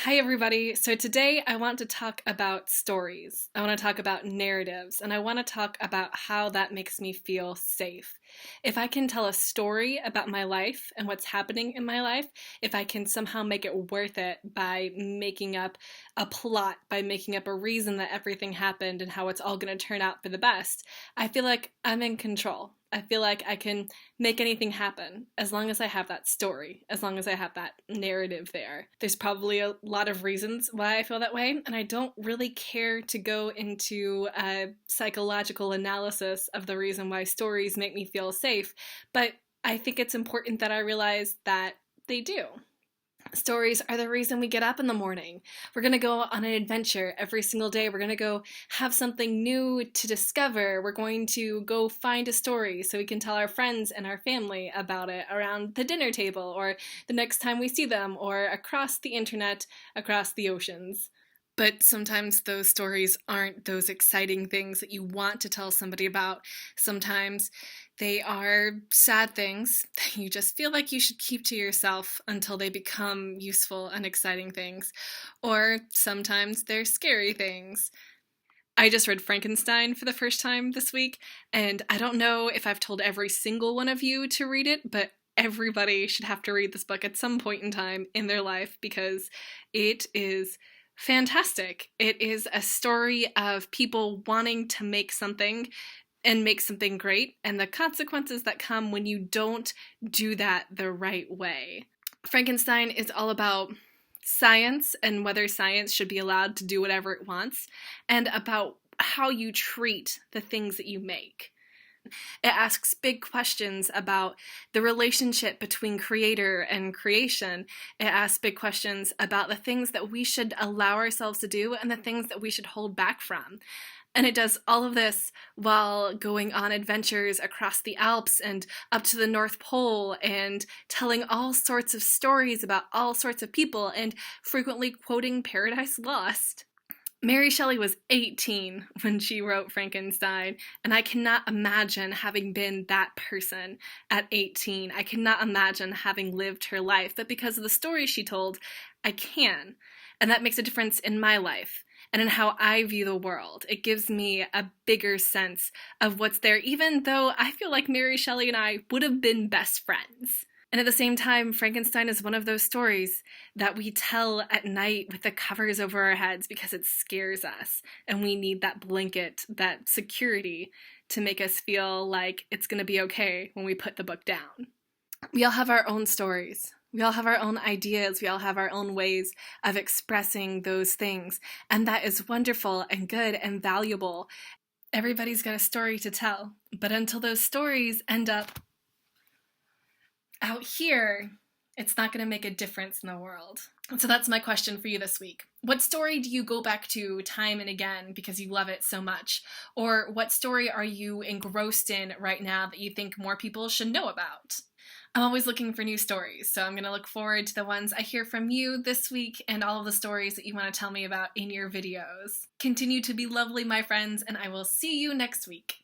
Hi everybody. So today I want to talk about stories. I want to talk about narratives, and I want to talk about how that makes me feel safe. If I can tell a story about my life and what's happening in my life, if I can somehow make it worth it by making up a plot, by making up a reason that everything happened and how it's all going to turn out for the best, I feel like I'm in control. I feel like I can make anything happen as long as I have that story, as long as I have that narrative there. There's probably a lot of reasons why I feel that way, and I don't really care to go into a psychological analysis of the reason why stories make me feel safe, but I think it's important that I realize that they do. Stories are the reason we get up in the morning. We're going to go on an adventure every single day. We're going to go have something new to discover. We're going to go find a story so we can tell our friends and our family about it around the dinner table or the next time we see them or across the internet, across the oceans. But sometimes those stories aren't those exciting things that you want to tell somebody about. Sometimes they are sad things that you just feel like you should keep to yourself until they become useful and exciting things. Or sometimes they're scary things. I just read Frankenstein for the first time this week, and I don't know if I've told every single one of you to read it, but everybody should have to read this book at some point in time in their life because it is fantastic. It is a story of people wanting to make something and make something great, and the consequences that come when you don't do that the right way. Frankenstein is all about science and whether science should be allowed to do whatever it wants, and about how you treat the things that you make. It asks big questions about the relationship between creator and creation. It asks big questions about the things that we should allow ourselves to do and the things that we should hold back from. And it does all of this while going on adventures across the Alps and up to the North Pole and telling all sorts of stories about all sorts of people and frequently quoting Paradise Lost. Mary Shelley was 18 when she wrote Frankenstein, and I cannot imagine having been that person at 18. I cannot imagine having lived her life, but because of the story she told, I can. And that makes a difference in my life and in how I view the world. It gives me a bigger sense of what's there, even though I feel like Mary Shelley and I would have been best friends. And at the same time, Frankenstein is one of those stories that we tell at night with the covers over our heads because it scares us. And we need that blanket, that security to make us feel like it's going to be okay when we put the book down. We all have our own stories. We all have our own ideas. We all have our own ways of expressing those things. And that is wonderful and good and valuable. Everybody's got a story to tell. But until those stories end up out here, it's not going to make a difference in the world. And so that's my question for you this week. What story do you go back to time and again because you love it so much? Or what story are you engrossed in right now that you think more people should know about? I'm always looking for new stories, so I'm going to look forward to the ones I hear from you this week and all of the stories that you want to tell me about in your videos. Continue to be lovely, my friends, and I will see you next week.